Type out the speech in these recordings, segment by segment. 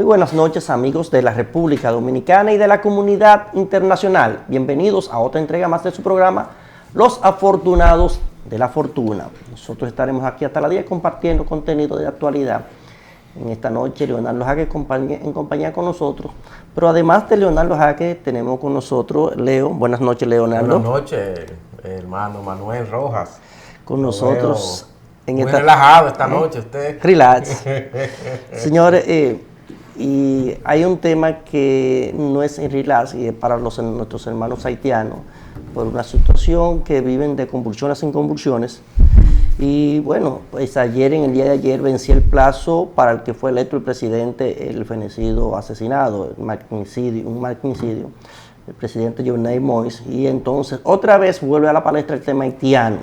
Muy buenas noches, amigos de la República Dominicana y de la comunidad internacional. Bienvenidos a otra entrega más de su programa, Los Afortunados de la Fortuna. Nosotros estaremos aquí hasta las 10 compartiendo contenido de actualidad. En esta noche, Leonardo Jaque en compañía con nosotros. Pero además de Leonardo Jaque, tenemos con nosotros Leo. Buenas noches, Leonardo. Buenas noches, hermano Manuel Rojas. Con nosotros. Muy relajado esta noche, usted. Relax. Señores, y hay un tema que no es en relax, y es para nuestros hermanos haitianos, por una situación que viven de convulsiones en convulsiones. Y bueno, pues en el día de ayer venció el plazo para el que fue electo el presidente, el fenecido asesinado, un magnicidio, el presidente Jovenel Moïse. Y entonces otra vez vuelve a la palestra el tema haitiano.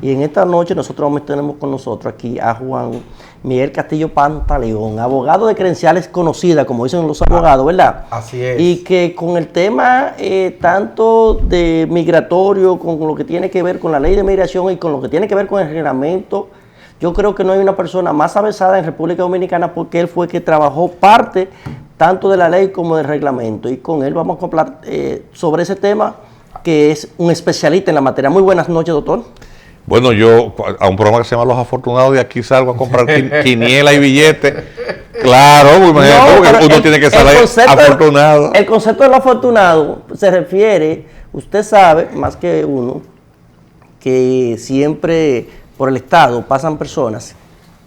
Y en esta noche nosotros tenemos con nosotros aquí a Juan Miguel Castillo Pantaleón, abogado de credenciales conocida, como dicen los abogados, ¿verdad? Así es. Y que con el tema tanto de migratorio, con lo que tiene que ver con la ley de migración y con lo que tiene que ver con el reglamento, yo creo que no hay una persona más avesada en República Dominicana, porque él fue que trabajó parte tanto de la ley como del reglamento. Y con él vamos a hablar sobre ese tema, que es un especialista en la materia. Muy buenas noches, doctor. Bueno, yo a un programa que se llama Los Afortunados, de aquí salgo a comprar quiniela y billetes. Claro, porque uno tiene que salir afortunado. El concepto del afortunado se refiere, usted sabe, más que uno, que siempre por el Estado pasan personas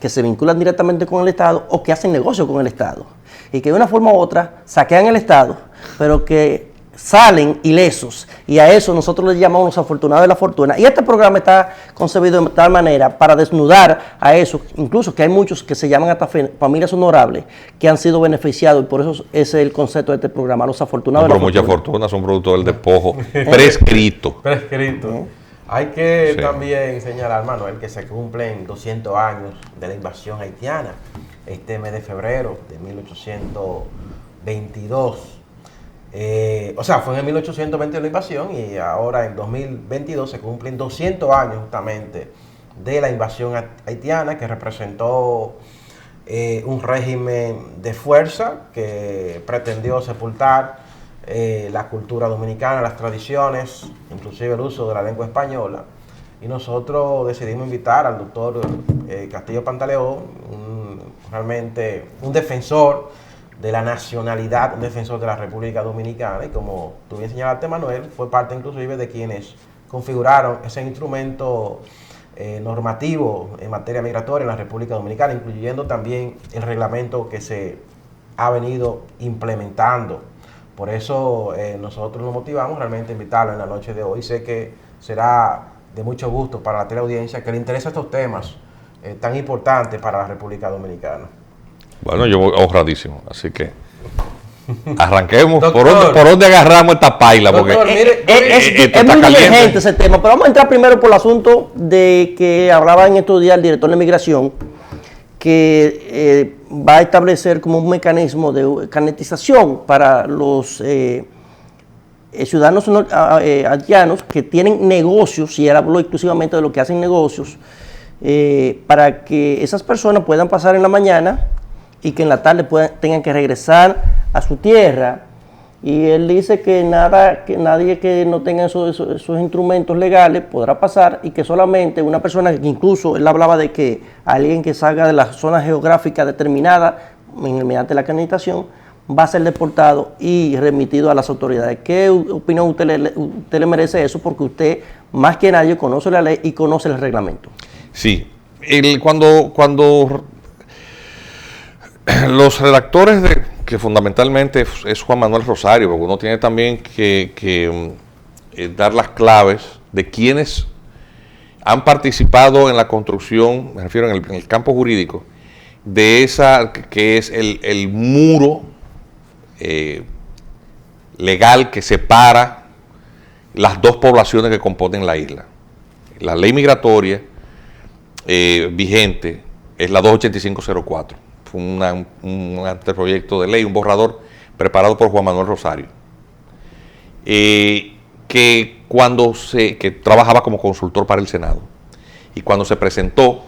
que se vinculan directamente con el Estado o que hacen negocio con el Estado. Y que de una forma u otra saquean el Estado, pero que salen ilesos, y a eso nosotros les llamamos los afortunados de la fortuna. Y este programa está concebido de tal manera para desnudar a eso, incluso que hay muchos que se llaman hasta familias honorables que han sido beneficiados, y por eso ese es el concepto de este programa, los afortunados de la fortuna. Pero muchas fortunas son producto del despojo prescrito. Hay que también señalar, Manuel, que se cumplen 200 años de la invasión haitiana, este mes de febrero de 1822. Fue en 1820 la invasión, y ahora en 2022 se cumplen 200 años justamente de la invasión haitiana, que representó un régimen de fuerza que pretendió sepultar la cultura dominicana, las tradiciones, inclusive el uso de la lengua española. Y nosotros decidimos invitar al doctor Castillo Pantaleón, realmente un defensor de la nacionalidad, un defensor de la República Dominicana, y como tú bien señalaste, Manuel, fue parte inclusive de quienes configuraron ese instrumento normativo en materia migratoria en la República Dominicana, incluyendo también el reglamento que se ha venido implementando. Por eso nosotros nos motivamos realmente a invitarlo en la noche de hoy. Sé que será de mucho gusto para la teleaudiencia que le interesa estos temas tan importantes para la República Dominicana. Bueno, yo voy honradísimo, así que arranquemos. Doctor, ¿Por dónde agarramos esta paila? Doctor, porque es muy divergente ese tema, pero vamos a entrar primero por el asunto de que hablaba en estos días el director de Migración, que va a establecer como un mecanismo de carnetización para los ciudadanos haitianos que tienen negocios, y él habló exclusivamente de lo que hacen negocios, para que esas personas puedan pasar en la mañana y que en la tarde tengan que regresar a su tierra. Y él dice que nadie que no tenga esos instrumentos legales podrá pasar, y que solamente una persona, que incluso él hablaba de que alguien que salga de la zona geográfica determinada mediante la acreditación va a ser deportado y remitido a las autoridades. ¿Qué opinión usted le merece eso? Porque usted, más que nadie, conoce la ley y conoce el reglamento. Sí, cuando los redactores que fundamentalmente es Juan Manuel Rosario, porque uno tiene también que dar las claves de quienes han participado en la construcción, me refiero en el campo jurídico, de esa que es el muro legal que separa las dos poblaciones que componen la isla. La ley migratoria vigente es la 28504. Fue un anteproyecto de ley, un borrador preparado por Juan Manuel Rosario, que trabajaba como consultor para el Senado. Y cuando se presentó,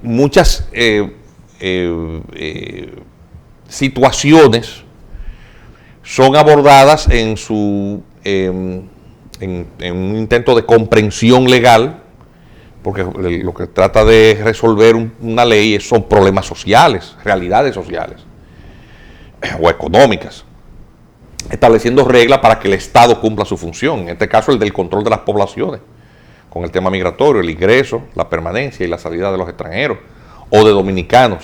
muchas situaciones son abordadas en un intento de comprensión legal, porque lo que trata de resolver una ley son problemas sociales, realidades sociales o económicas, estableciendo reglas para que el Estado cumpla su función, en este caso el del control de las poblaciones, con el tema migratorio, el ingreso, la permanencia y la salida de los extranjeros o de dominicanos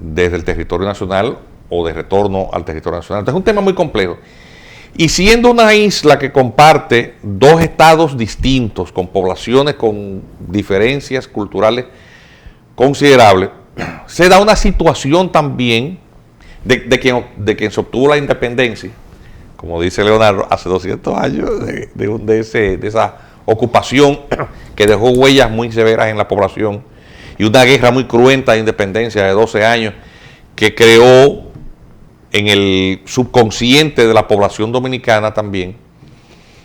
desde el territorio nacional o de retorno al territorio nacional. Entonces es un tema muy complejo. Y siendo una isla que comparte dos estados distintos, con poblaciones con diferencias culturales considerables, se da una situación también de quien se obtuvo la independencia, como dice Leonardo, hace 200 años, de esa ocupación que dejó huellas muy severas en la población, y una guerra muy cruenta de independencia de 12 años que creó en el subconsciente de la población dominicana también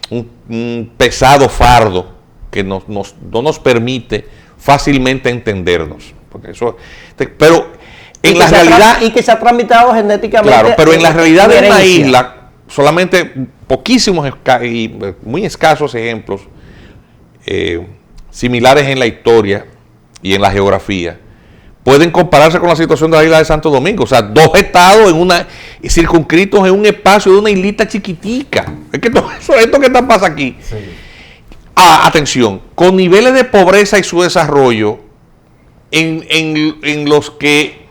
un pesado fardo que no nos permite fácilmente entendernos. Porque eso, pero en la realidad... Y que se ha tramitado genéticamente... Claro, pero en la realidad de una isla, solamente poquísimos y muy escasos ejemplos similares en la historia y en la geografía pueden compararse con la situación de la isla de Santo Domingo. O sea, dos estados circunscritos en un espacio de una islita chiquitica. Es que esto que pasa aquí. Sí. Atención, con niveles de pobreza y su desarrollo en los que,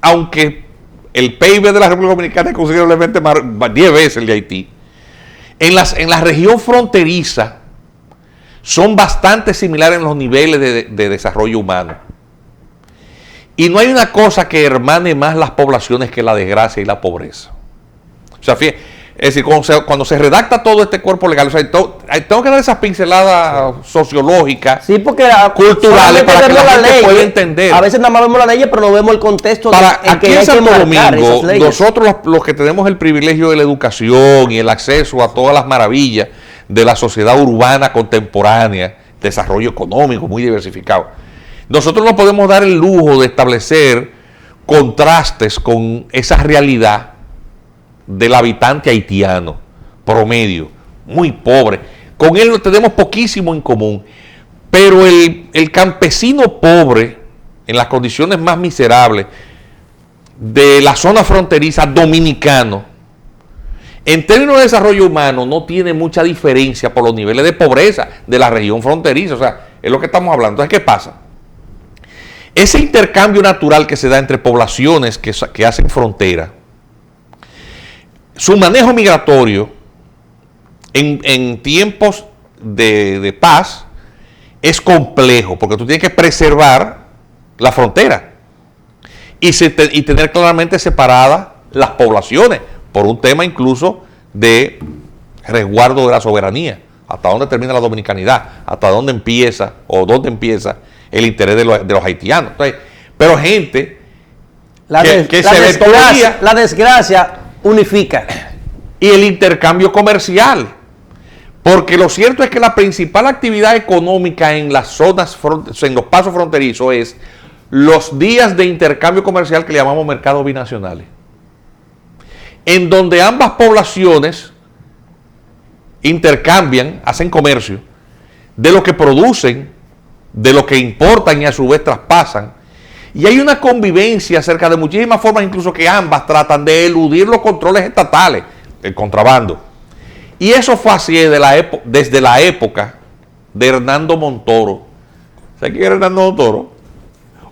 aunque el PIB de la República Dominicana es considerablemente más, 10 veces el de Haití, en la región fronteriza son bastante similares en los niveles de desarrollo humano. Y no hay una cosa que hermane más las poblaciones que la desgracia y la pobreza. O sea, fíjate, es decir, cuando se redacta todo este cuerpo legal, o sea, tengo que dar esas pinceladas sociológicas, sí, porque culturales, para que la gente pueda entender. A veces nada más vemos la ley, pero no vemos el contexto aquí en Santo Domingo, nosotros los que tenemos el privilegio de la educación y el acceso a todas las maravillas de la sociedad urbana contemporánea, desarrollo económico muy diversificado, nosotros no podemos dar el lujo de establecer contrastes con esa realidad del habitante haitiano promedio, muy pobre. Con él tenemos poquísimo en común, pero el campesino pobre, en las condiciones más miserables de la zona fronteriza dominicano, en términos de desarrollo humano no tiene mucha diferencia por los niveles de pobreza de la región fronteriza. O sea, es lo que estamos hablando. Entonces, ¿qué pasa? Ese intercambio natural que se da entre poblaciones que hacen frontera, su manejo migratorio en tiempos de paz es complejo, porque tú tienes que preservar la frontera y tener claramente separadas las poblaciones, por un tema incluso de resguardo de la soberanía, hasta dónde termina la dominicanidad, hasta dónde empieza el interés de los haitianos. Entonces, pero gente que se ve todo el día. La desgracia unifica. Y el intercambio comercial, porque lo cierto es que la principal actividad económica en las zonas, en los pasos fronterizos, es los días de intercambio comercial que le llamamos mercados binacionales, en donde ambas poblaciones intercambian, hacen comercio de lo que producen, de lo que importan y a su vez traspasan. Y hay una convivencia acerca de muchísimas formas, incluso que ambas tratan de eludir los controles estatales, el contrabando. Y eso fue así desde la época de Hernando Montoro. ¿Sabes quién era Hernando Montoro?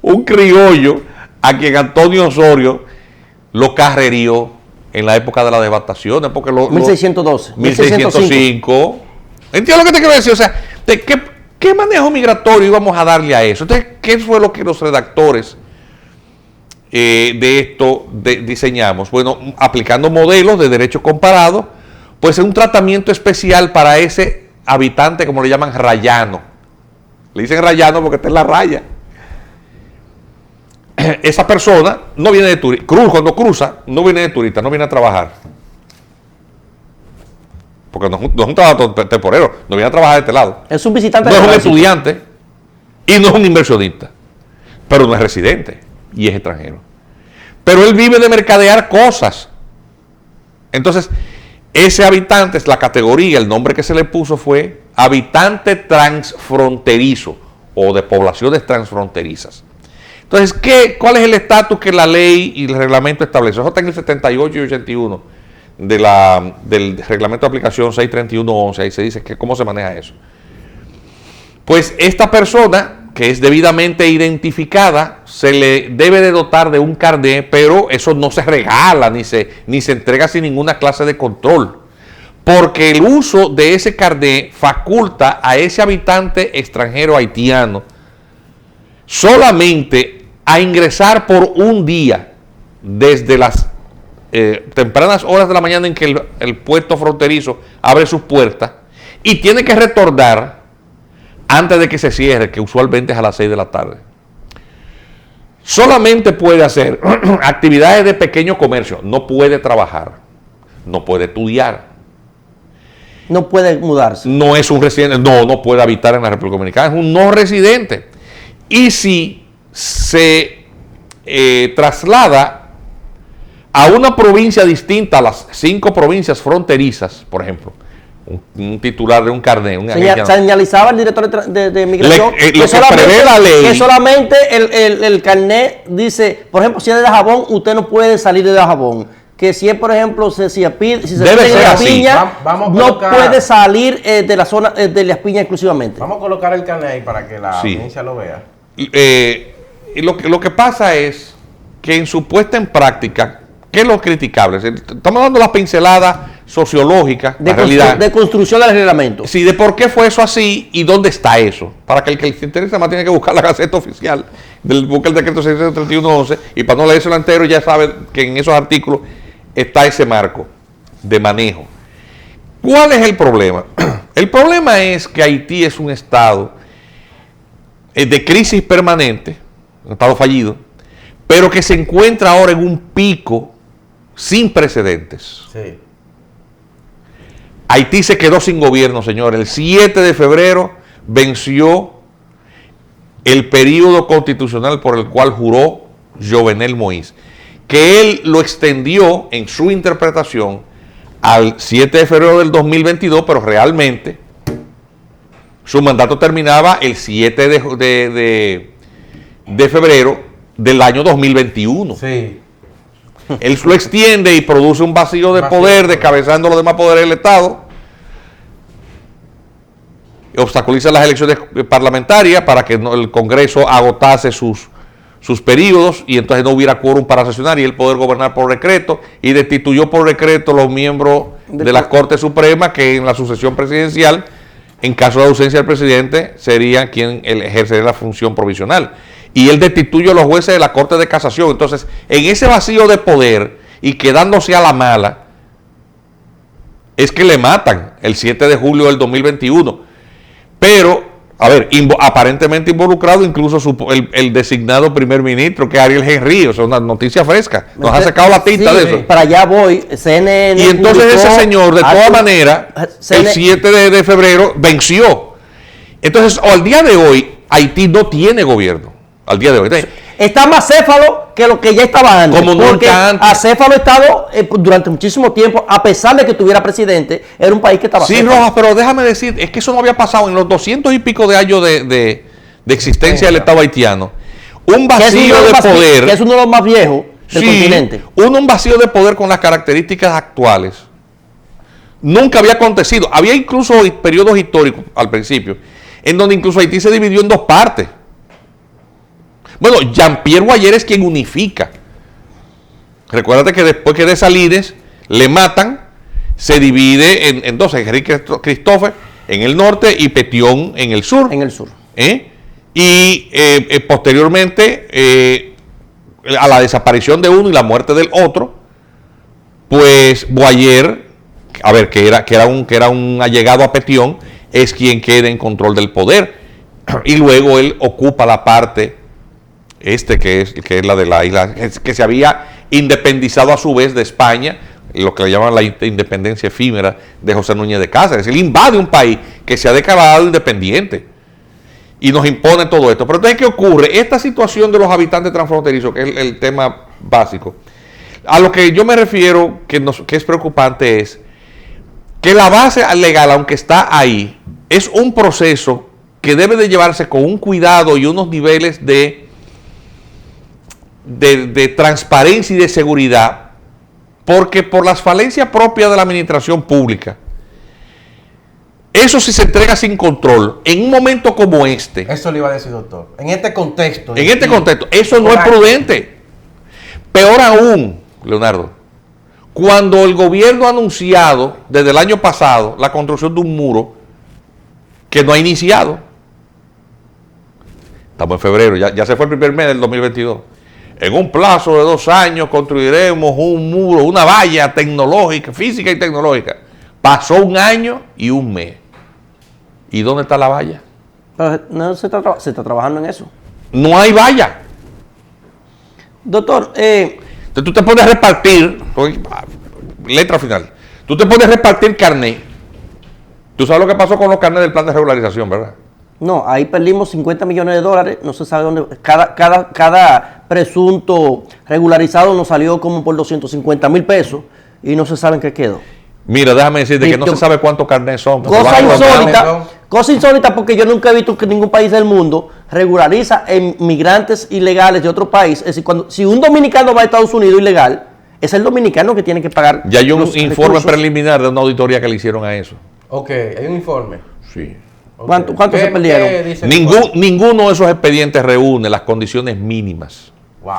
Un criollo a quien Antonio Osorio lo carrerió en la época de las devastaciones, porque 1612, 1605. ¿Entiendes lo que te quiero decir? O sea, ¿qué manejo migratorio íbamos a darle a eso? Entonces, ¿qué fue lo que los redactores de esto diseñamos? Bueno, aplicando modelos de derecho comparado, pues es un tratamiento especial para ese habitante, como le llaman, rayano. Le dicen rayano porque está en la raya. Esa persona no viene de turista, cuando cruza, no viene de turista, no viene a trabajar. Porque no es un trabajo temporero, no viene a trabajar de este lado. Es un visitante. No es un estudiante y no es un inversionista, pero no es residente. y es extranjero. Pero él vive de mercadear cosas. Entonces, ese habitante es la categoría, el nombre que se le puso fue habitante transfronterizo o de poblaciones transfronterizas. Entonces, ¿cuál es el estatus que la ley y el reglamento establece? Eso está en el 78 y 81 del reglamento de aplicación 631.11. Ahí se dice que cómo se maneja eso. Pues esta persona que es debidamente identificada se le debe de dotar de un carnet, pero eso no se regala ni se entrega sin ninguna clase de control, porque el uso de ese carnet faculta a ese habitante extranjero haitiano solamente a ingresar por un día desde las tempranas horas de la mañana en que el puesto fronterizo abre sus puertas y tiene que retornar antes de que se cierre, que usualmente es a las 6 de la tarde. Solamente puede hacer actividades de pequeño comercio, no puede trabajar, no puede estudiar. No puede mudarse. No es un residente, no puede habitar en la República Dominicana, es un no residente. Y si se traslada a una provincia distinta a las 5 provincias fronterizas, por ejemplo, un titular de un carnet, señalizaba el director de migración que prevé la ley, que solamente el carnet dice, por ejemplo, si es de Dajabón, usted no puede salir de Dajabón. Que si es, por ejemplo, si se pide la piña, no puede salir de la zona de las piñas exclusivamente. Vamos a colocar el carnet ahí para que la audiencia lo vea. Lo que pasa es que en su puesta en práctica, ¿qué es lo criticable? Estamos dando las pinceladas sociológicas, la realidad. De construcción del reglamento. Sí, de por qué fue eso así y dónde está eso. Para que el que se interesa más tiene que buscar la Gaceta Oficial, busca el decreto 631.11 y para no leérselo entero ya sabe que en esos artículos está ese marco de manejo. ¿Cuál es el problema? El problema es que Haití es un estado de crisis permanente, un estado fallido, pero que se encuentra ahora en un pico sin precedentes. Sí. Haití se quedó sin gobierno, señor. El 7 de febrero venció el periodo constitucional por el cual juró Jovenel Moïse, que él lo extendió en su interpretación al 7 de febrero del 2022, pero realmente su mandato terminaba el 7 de febrero del año 2021. Sí. Él lo extiende y produce un vacío de poder, descabezando los demás poderes del Estado. Obstaculiza las elecciones parlamentarias para que el Congreso agotase sus periodos y entonces no hubiera quórum para sesionar y él poder gobernar por decreto, y destituyó por decreto los miembros de la Corte Suprema que en la sucesión presidencial, en caso de ausencia del presidente, serían quien ejercería la función provisional. Y él destituye a los jueces de la Corte de Casación. Entonces, en ese vacío de poder y quedándose a la mala, es que le matan el 7 de julio del 2021. Pero, a ver, aparentemente involucrado incluso el designado primer ministro, que es Ariel Henry, o sea, una noticia fresca. Nos ha sacado la tinta de eso. Para allá voy, CNN. Y entonces ese señor, de todas maneras, el 7 de febrero venció. Entonces, al día de hoy, Haití no tiene gobierno. Al día de hoy. Está más acéfalo que lo que ya estaba antes. Como nunca antes. Acéfalo ha estado durante muchísimo tiempo, a pesar de que tuviera presidente, era un país que estaba acéfalo. Sí, Rojas, pero déjame decir, es que eso no había pasado en los 200 y pico de años de existencia del Estado haitiano. Un vacío de poder. Que es uno de los más viejos del continente. Un vacío de poder con las características actuales. Nunca había acontecido. Había incluso periodos históricos al principio, en donde incluso Haití se dividió en dos partes. Bueno, Jean-Pierre Boyer es quien unifica. Recuérdate que después que de Salines le matan, se divide en dos, Enrique Christophe en el norte y Petión en el sur. En el sur. Y posteriormente, a la desaparición de uno y la muerte del otro, pues Boyer, a ver, que era un allegado a Petión, es quien queda en control del poder. Y luego él ocupa la parte que es la de la isla, que se había independizado a su vez de España, lo que le llaman la independencia efímera de José Núñez de Cáceres. Él invade un país que se ha declarado independiente. y nos impone todo esto. Pero entonces, ¿qué ocurre? Esta situación de los habitantes transfronterizos, que es el tema básico, a lo que yo me refiero, que es preocupante, es que la base legal, aunque está ahí, es un proceso que debe de llevarse con un cuidado y unos niveles de transparencia y de seguridad, porque por las falencias propias de la administración pública, eso si se entrega sin control, en un momento como este. Eso le iba a decir, doctor. En este contexto. Eso no es prudente. Peor aún, Leonardo, cuando el gobierno ha anunciado desde el año pasado la construcción de un muro que no ha iniciado. Estamos en febrero, ya se fue el primer mes del 2022. En un plazo de 2 años construiremos un muro, una valla tecnológica, física y tecnológica. Pasó 1 año y 1 mes. ¿Y dónde está la valla? Pero no se está trabajando en eso. No hay valla. Doctor, entonces tú te pones a repartir, letra final, tú te pones a repartir carnet. Tú sabes lo que pasó con los carnets del plan de regularización, ¿verdad? no, ahí perdimos 50 millones de dólares, no se sabe dónde, cada presunto regularizado nos salió como por 250 mil pesos y no se sabe en qué quedó. Mira, déjame decirte que no se sabe cuántos carnets son. Cosa insólita porque yo nunca he visto que ningún país del mundo regulariza migrantes ilegales de otro país. Es decir, si un dominicano va a Estados Unidos ilegal, es el dominicano que tiene que pagar. Ya hay un informe preliminar de una auditoría que le hicieron a eso. Ok, hay un informe. Sí. Okay. ¿Cuántos se perdieron? Ninguno de esos expedientes reúne las condiciones mínimas. Wow.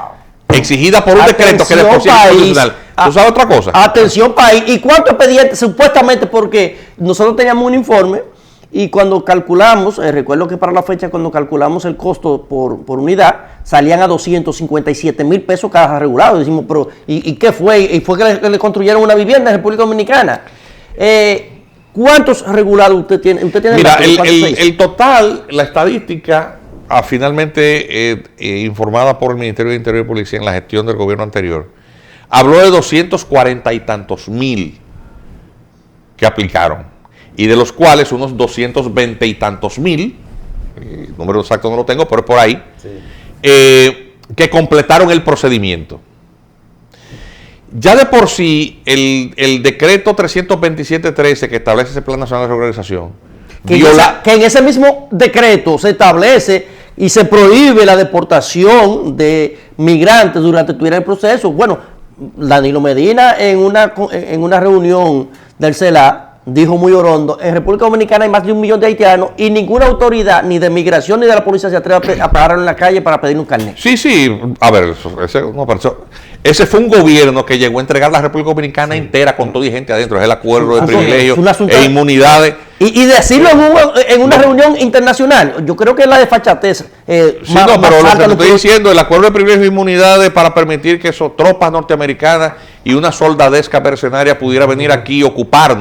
Exigidas por un decreto que después es constitucional. ¿Tú sabes otra cosa? Atención, país. ¿Y cuántos expedientes? Supuestamente porque nosotros teníamos un informe y cuando calculamos, recuerdo que para la fecha cuando calculamos el costo por unidad, salían a 257 mil pesos cada regulado. Decimos, pero ¿y qué fue? ¿Y fue que le construyeron una vivienda en República Dominicana? ¿Cuántos regulados usted tiene? Mira, el total, la estadística, finalmente informada por el Ministerio de Interior y Policía en la gestión del gobierno anterior, habló de 240 y tantos mil que aplicaron, y de los cuales unos 220 y tantos mil, el número exacto no lo tengo, pero es por ahí, sí, que completaron el procedimiento. Ya de por sí, el decreto 327.13 que establece ese Plan Nacional de Regularización, que en ese mismo decreto se establece y se prohíbe la deportación de migrantes durante el proceso. Bueno, Danilo Medina en una reunión del CELA dijo muy orondo, en República Dominicana hay más de 1 millón de haitianos y ninguna autoridad, ni de migración ni de la policía se atreve a parar en la calle para pedir un carnet. Sí, a ver, ese fue un gobierno que llegó a entregar la República Dominicana entera con toda y gente adentro, es el acuerdo de privilegios e inmunidades. Y decirlo en una reunión internacional, yo creo que es la desfachatez. Pero lo que estoy diciendo, el acuerdo de privilegios e inmunidades para permitir que tropas norteamericanas y una soldadesca mercenaria pudiera venir aquí y ocupar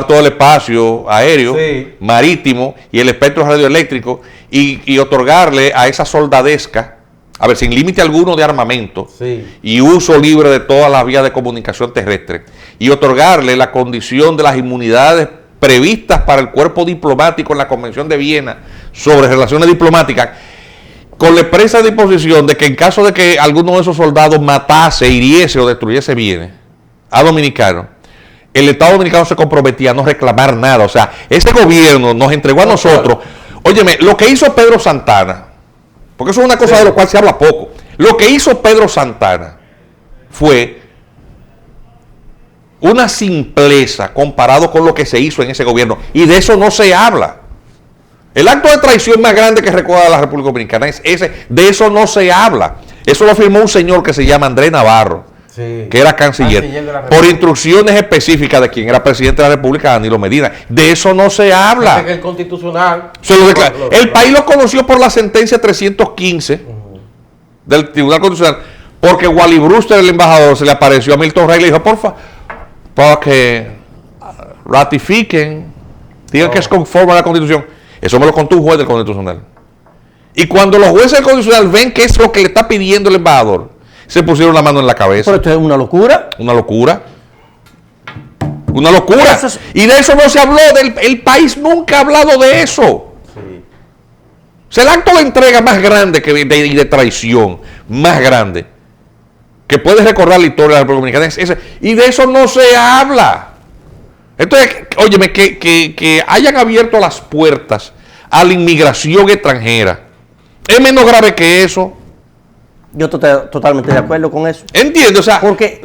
todo el espacio aéreo, sí, marítimo y el espectro radioeléctrico y otorgarle a esa soldadesca, a ver, sin límite alguno de armamento, sí, y uso libre de todas las vías de comunicación terrestre, y otorgarle la condición de las inmunidades previstas para el cuerpo diplomático en la Convención de Viena sobre relaciones diplomáticas, con la expresa disposición de que en caso de que alguno de esos soldados matase, hiriese o destruyese bienes a dominicanos, el Estado Dominicano se comprometía a no reclamar nada. O sea, ese gobierno nos entregó a nosotros. Óyeme, lo que hizo Pedro Santana, porque eso es una cosa de lo cual se habla poco, lo que hizo Pedro Santana fue una simpleza comparado con lo que se hizo en ese gobierno, y de eso no se habla. El acto de traición más grande que recuerda la República Dominicana es ese, de eso no se habla. Eso lo firmó un señor que se llama Andrés Navarro, sí, que era canciller por instrucciones específicas de quien era presidente de la República, Danilo Medina. De eso no se habla. Que el constitucional se lo declara. El país lo conoció por la sentencia 315 del Tribunal Constitucional, porque Wally Brewster, el embajador, se le apareció a Milton Rey y le dijo, porfa, para que ratifiquen, digan que es conforme a la Constitución. Eso me lo contó un juez del Constitucional. Y cuando los jueces del Constitucional ven que es lo que le está pidiendo el embajador, se pusieron la mano en la cabeza. Pero esto es una locura. Una locura. Una locura. Y de eso no se habló. El país nunca ha hablado de eso. Sí. O sea, el acto de entrega más grande y de traición, más grande, que puede recordar la historia de la República Dominicana es ese. Y de eso no se habla. Entonces, óyeme, que hayan abierto las puertas a la inmigración extranjera es menos grave que eso. Yo totalmente de acuerdo con eso. Entiendo, o sea, porque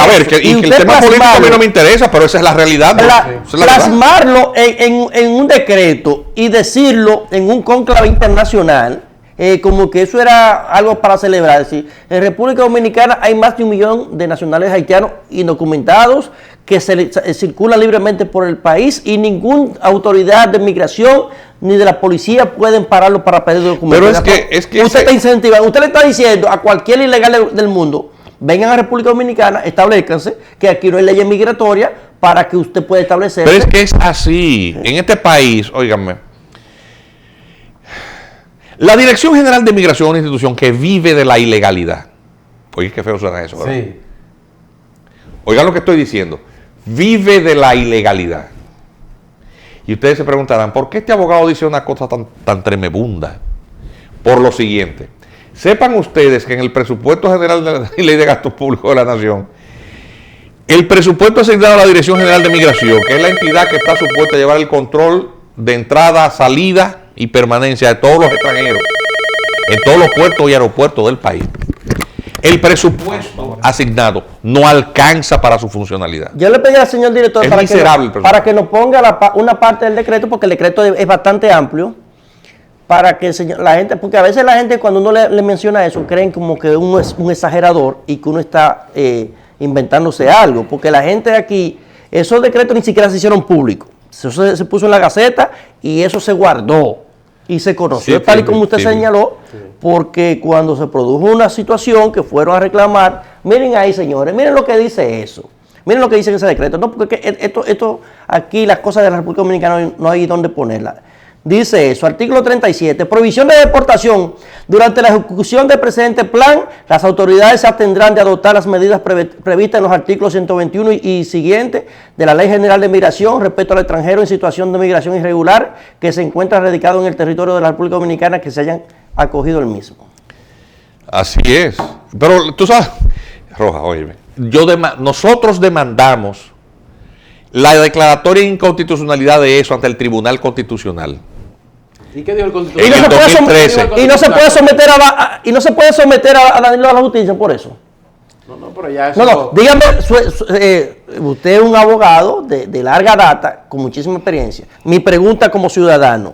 a ver, que el tema político a mí no me interesa, pero esa es la realidad. ¿No? Esa es la plasmarlo en un decreto y decirlo en un cónclave internacional, como que eso era algo para celebrar. Es decir, en República Dominicana hay más de 1 millón de nacionales haitianos indocumentados que circulan libremente por el país y ninguna autoridad de migración ni de la policía pueden pararlo para pedir documentos. Pero es que usted está incentivando, usted le está diciendo a cualquier ilegal del mundo, vengan a República Dominicana, establezcanse, que aquí no hay leyes migratorias para que usted pueda establecer. Pero es que es así. En este país, óiganme, la Dirección General de Migración es una institución que vive de la ilegalidad. Oye, qué feo suena eso, ¿verdad? Sí. Oigan lo que estoy diciendo. Vive de la ilegalidad. Y ustedes se preguntarán, ¿por qué este abogado dice una cosa tan tremebunda? Por lo siguiente. Sepan ustedes que en el presupuesto general de la Ley de Gastos Públicos de la Nación, el presupuesto asignado a la Dirección General de Migración, que es la entidad que está supuesta a llevar el control de entrada, salida y permanencia de todos los extranjeros en todos los puertos y aeropuertos del país, el presupuesto asignado no alcanza para su funcionalidad. Yo le pedí al señor director para que nos ponga una parte del decreto, porque el decreto es bastante amplio, para que la gente, porque a veces la gente cuando uno le menciona eso, creen como que uno es un exagerador y que uno está inventándose algo, porque la gente aquí, esos decretos ni siquiera se hicieron públicos, eso se puso en la Gaceta y eso se guardó y se conoció, tal y como usted señaló, porque cuando se produjo una situación que fueron a reclamar, miren ahí señores, miren lo que dice eso, miren lo que dice ese decreto, no, porque esto aquí las cosas de la República Dominicana no hay dónde ponerlas. Dice eso, artículo 37, prohibición de deportación. Durante la ejecución del presente plan, las autoridades se abstendrán de adoptar las medidas previstas en los artículos 121 y siguientes de la Ley General de Migración respecto al extranjero en situación de migración irregular que se encuentra radicado en el territorio de la República Dominicana que se hayan acogido el mismo. Así es. Pero tú sabes, Roja, óyeme, nosotros demandamos la declaratoria de inconstitucionalidad de eso ante el Tribunal Constitucional. ¿Y qué dijo el Constitucional? Y no se puede someter a la justicia por eso. No, pero ya eso... No, dígame, usted es un abogado de larga data, con muchísima experiencia. Mi pregunta como ciudadano,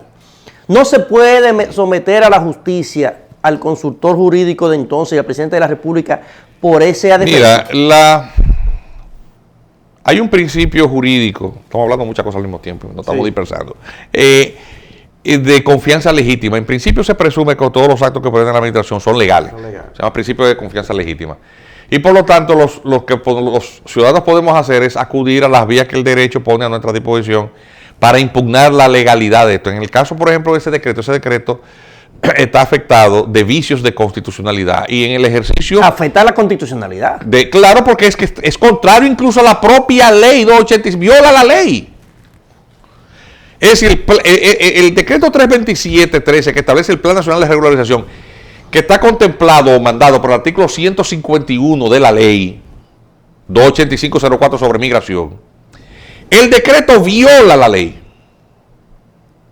¿no se puede someter a la justicia al consultor jurídico de entonces y al presidente de la República por ese ADP? Mira, hay un principio jurídico, estamos hablando de muchas cosas al mismo tiempo, no estamos dispersando, de confianza legítima. En principio se presume que todos los actos que ponen en la administración son legales. Se llama principio de confianza legítima. Y por lo tanto, lo que los ciudadanos podemos hacer es acudir a las vías que el derecho pone a nuestra disposición para impugnar la legalidad de esto. En el caso, por ejemplo, de ese decreto está afectado de vicios de constitucionalidad y en el ejercicio... ¿Afecta la constitucionalidad? Claro, porque es contrario incluso a la propia ley 286, viola la ley. Es decir, el decreto 327-13 que establece el Plan Nacional de Regularización, que está contemplado o mandado por el artículo 151 de la ley 285-04 sobre migración, el decreto viola la ley.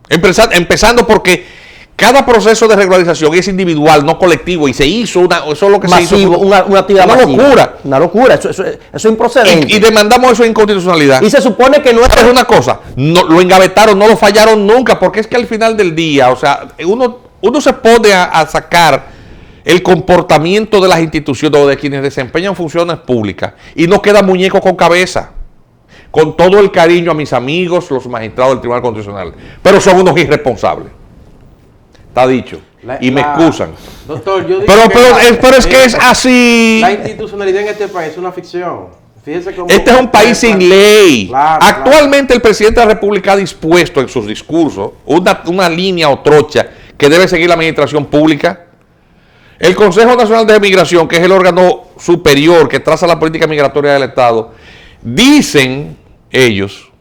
Empezando porque cada proceso de regularización es individual, no colectivo, y se hizo eso es lo que masivo, se hizo. Una actividad una masiva. Locura. Una locura, eso es improcedente. Y demandamos eso en inconstitucionalidad. Y se supone que no es una cosa, no, lo engavetaron, no lo fallaron nunca, porque es que al final del día, o sea, uno se pone a sacar el comportamiento de las instituciones o de quienes desempeñan funciones públicas y no queda muñeco con cabeza. Con todo el cariño a mis amigos, los magistrados del Tribunal Constitucional, pero son unos irresponsables. Está dicho. Y me excusan. Doctor, yo digo pero es que es así. La institucionalidad en este país es una ficción. Fíjese cómo este es un país sin ley. Claro, actualmente el presidente de la República ha dispuesto en sus discursos una línea o trocha que debe seguir la administración pública. El Consejo Nacional de Migración, que es el órgano superior que traza la política migratoria del Estado, dicen ellos,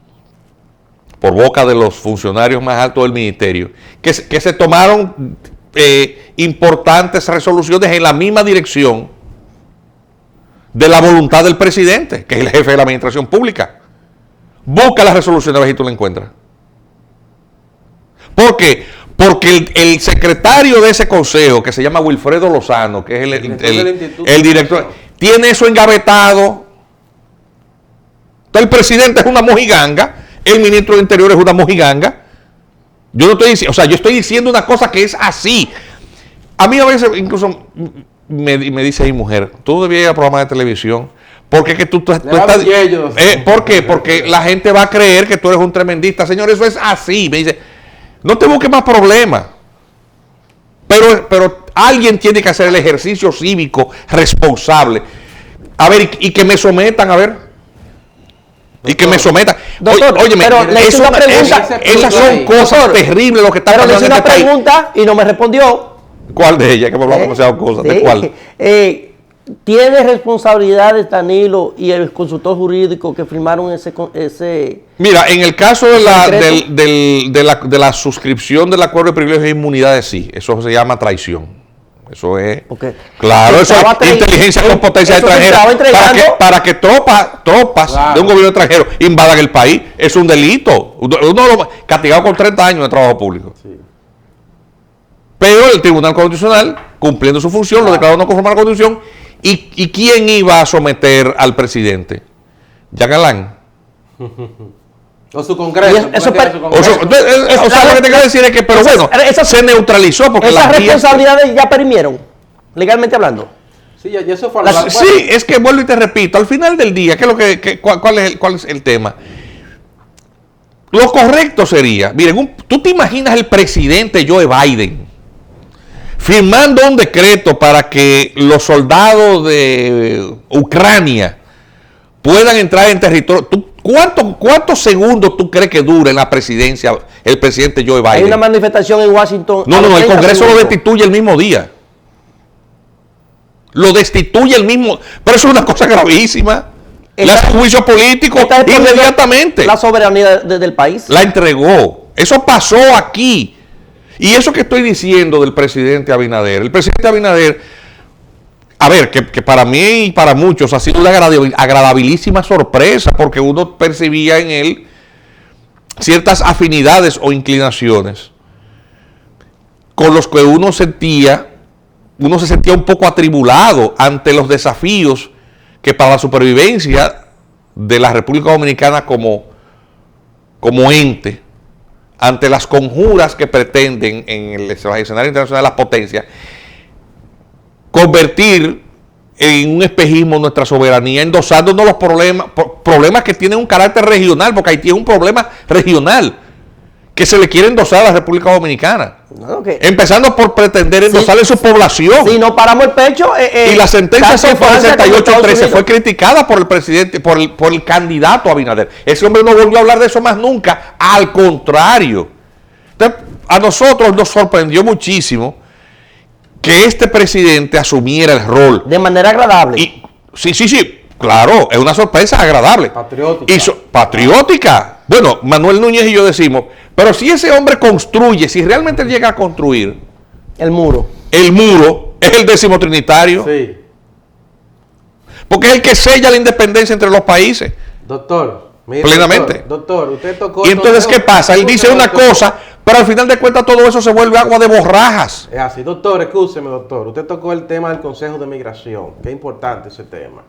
por boca de los funcionarios más altos del ministerio, que se tomaron importantes resoluciones en la misma dirección de la voluntad del presidente, que es el jefe de la administración pública. Busca la resolución a ver si tú la encuentras. ¿Por qué? Porque el secretario de ese consejo, que se llama Wilfredo Lozano, que es el director, tiene eso engavetado. Entonces el presidente es una mojiganga, el ministro de Interior es una mojiganga. Yo no estoy diciendo, o sea, yo estoy diciendo una cosa que es así. A mí a veces incluso me dice mi mujer, tú debías ir a programas de televisión, porque que tú estás... ¿Por qué? Porque la gente va a creer que tú eres un tremendista. Señor, eso es así. Me dice, no te busques más problemas. Pero alguien tiene que hacer el ejercicio cívico responsable. A ver, y que me sometan, a ver. Y que me sometan. Doctor, óyeme, pero le hice una pregunta. Esas son cosas terribles lo que está pasando en este país. Pero le hice una pregunta y no me respondió. ¿Cuál de ellas? Que me hablamos demasiadas cosas. ¿De cuál? ¿Tiene responsabilidades Danilo y el consultor jurídico que firmaron ese... Mira, en el caso de la suscripción del acuerdo de privilegios e inmunidades, sí, eso se llama traición. Eso es... Okay. Claro, eso es inteligencia con potencia extranjera. Para que tropas claro, de un gobierno extranjero invadan el país, es un delito. Uno castigado con 30 años de trabajo público. Sí. Pero el Tribunal Constitucional, cumpliendo su función, lo declaró no conforme a la Constitución. ¿Y quién iba a someter al presidente? Jean Alain. O su Congreso. O sea, lo que te quiero decir es que, pero bueno, se neutralizó porque esas responsabilidades ya perimieron, legalmente hablando. Sí, ya eso fue sí, es que vuelvo y te repito, al final del día, ¿cuál es el tema? Lo correcto sería, miren, tú te imaginas el presidente Joe Biden firmando un decreto para que los soldados de Ucrania puedan entrar en territorio. ¿Cuántos segundos tú crees que dura en la presidencia el presidente Joe Biden? Hay una manifestación en Washington. No, el Congreso lo destituye el mismo día. Lo destituye el mismo. Pero eso es una cosa gravísima. Le hace juicio político inmediatamente. La soberanía del país. La entregó. Eso pasó aquí. Y eso que estoy diciendo del presidente Abinader, el presidente Abinader, a ver, que para mí y para muchos ha sido una agradabilísima sorpresa, porque uno percibía en él ciertas afinidades o inclinaciones con los que uno se sentía un poco atribulado ante los desafíos que para la supervivencia de la República Dominicana como ente, ante las conjuras que pretenden en el escenario internacional de las potencias, convertir en un espejismo nuestra soberanía, endosándonos los problemas que tienen un carácter regional, porque Haití es un problema regional, que se le quiere endosar a la República Dominicana. Empezando por pretender endosarle su población. Si no paramos el pecho... y la sentencia 68-13 fue criticada por el presidente, por el candidato Abinader. Ese hombre no volvió a hablar de eso más nunca. Al contrario. Entonces, a nosotros nos sorprendió muchísimo que este presidente asumiera el rol. De manera agradable. Sí. Claro, es una sorpresa agradable. Patriótica. Patriótica. Bueno, Manuel Núñez y yo decimos, pero si ese hombre construye, si realmente llega a construir el muro, es el 10º trinitario. Sí. Porque es el que sella la independencia entre los países. Doctor, mire, plenamente. Doctor, usted tocó... Y entonces, ¿qué pasa? Él dice una cosa, pero al final de cuentas todo eso se vuelve agua de borrajas. Es así. Doctor, escúcheme, doctor. Usted tocó el tema del Consejo de Migración. Qué importante ese tema.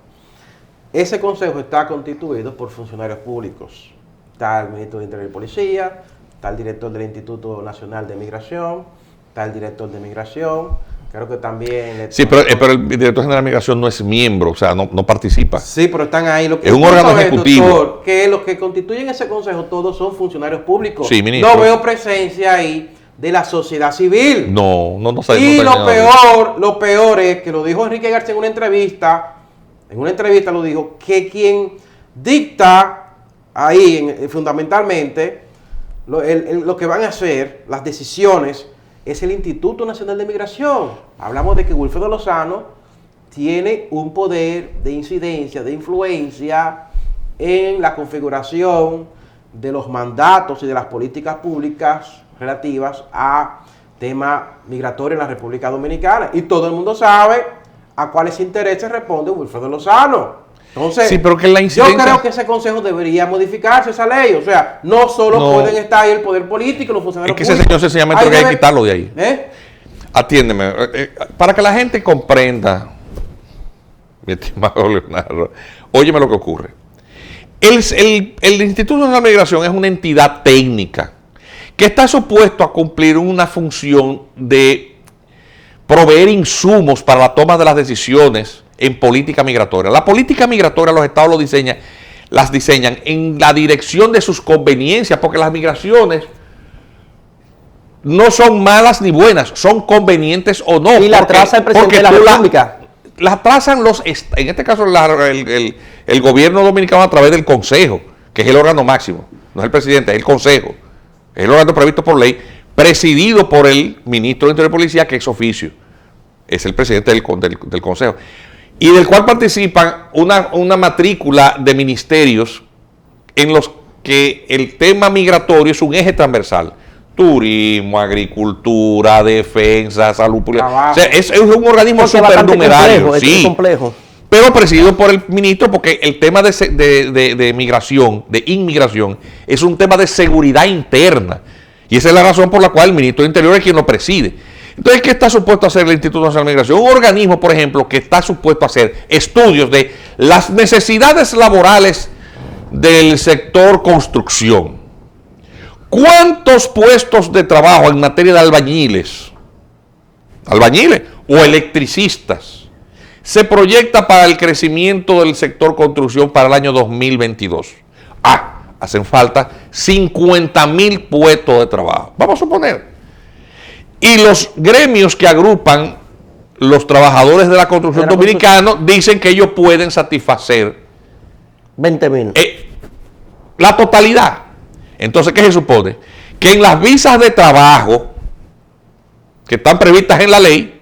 Ese consejo está constituido por funcionarios públicos. Está el ministro de Interior y Policía, está el director del Instituto Nacional de Migración, está el director de Migración, creo que también... Sí, pero el director general de Migración no es miembro, o sea, no participa. Sí, pero están ahí. Es un órgano ejecutivo. Doctor, que los que constituyen ese consejo todos son funcionarios públicos. Sí, ministro. No veo presencia ahí de la sociedad civil. No Y lo peor es que lo dijo Enrique García en una entrevista lo dijo, que quien dicta ahí fundamentalmente lo que van a hacer, las decisiones, es el Instituto Nacional de Migración. Hablamos de que Wilfredo Lozano tiene un poder de incidencia, de influencia en la configuración de los mandatos y de las políticas públicas relativas a tema migratorio en la República Dominicana. Y todo el mundo sabe a cuáles intereses responde Wilfredo Lozano. Entonces, sí, pero que la incidencia... yo creo que ese consejo debería modificarse, esa ley. O sea, no solo pueden estar ahí el poder político, los funcionarios públicos. Es que ese señor sencillamente hay que quitarlo de ahí. Atiéndeme. Para que la gente comprenda, mi estimado Leonardo, óyeme lo que ocurre. El Instituto Nacional de Migración es una entidad técnica que está supuesto a cumplir una función de proveer insumos para la toma de las decisiones en política migratoria. La política migratoria los estados las diseñan en la dirección de sus conveniencias, porque las migraciones no son malas ni buenas, son convenientes o no. Y la traza el presidente de la República. La trazan en este caso el gobierno dominicano a través del Consejo, que es el órgano máximo, no es el presidente, es el Consejo, es el órgano previsto por ley, presidido por el ministro de Interior y Policía, que es oficio, es el presidente del Consejo, y del cual participan una matrícula de ministerios en los que el tema migratorio es un eje transversal. Turismo, agricultura, defensa, salud pública. O sea, es un organismo supernumerario. Sí, complejo. Pero presidido por el ministro, porque el tema de migración, de inmigración, es un tema de seguridad interna. Y esa es la razón por la cual el ministro de Interior es quien lo preside. Entonces, ¿qué está supuesto a hacer el Instituto Nacional de Migración? Un organismo, por ejemplo, que está supuesto a hacer estudios de las necesidades laborales del sector construcción. ¿Cuántos puestos de trabajo en materia de albañiles o electricistas se proyecta para el crecimiento del sector construcción para el año 2022? Hacen falta 50,000 puestos de trabajo, vamos a suponer. Y los gremios que agrupan los trabajadores de la construcción dominicana dicen que ellos pueden satisfacer 20,000. La totalidad. Entonces, ¿qué se supone? Que en las visas de trabajo que están previstas en la ley,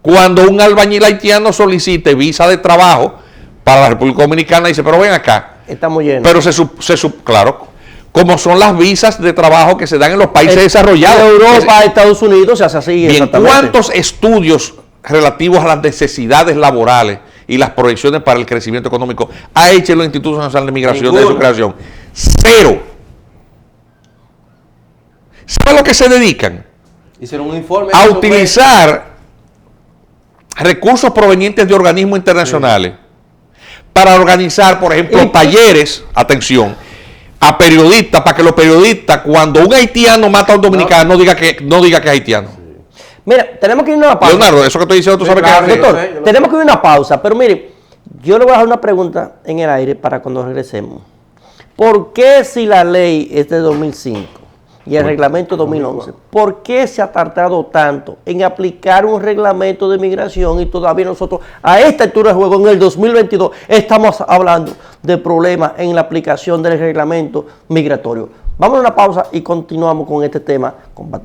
cuando un albañil haitiano solicite visa de trabajo para la República Dominicana, dice, pero ven acá. Estamos llenos. Pero claro, como son las visas de trabajo que se dan en los países desarrollados. Europa, Estados Unidos, se hace así. Bien, ¿cuántos estudios relativos a las necesidades laborales y las proyecciones para el crecimiento económico ha hecho el Instituto Nacional de Migración de su creación? Cero. ¿Sabe a lo que se dedican? Hicieron un informe a utilizar recursos provenientes de organismos internacionales para organizar, por ejemplo, talleres, atención, a periodistas, para que los periodistas, cuando un haitiano mata a un dominicano, no diga que es haitiano. Mira, tenemos que ir a una pausa. Leonardo, eso que estoy diciendo, tú sabes claro, que es. Doctor, tenemos que ir a una pausa, pero mire, yo le voy a dejar una pregunta en el aire para cuando regresemos. ¿Por qué si la ley es de 2005 y el reglamento 2011, por qué se ha tardado tanto en aplicar un reglamento de migración y todavía nosotros a esta altura de juego en el 2022 estamos hablando de problemas en la aplicación del reglamento migratorio? Vamos a una pausa y continuamos con este tema,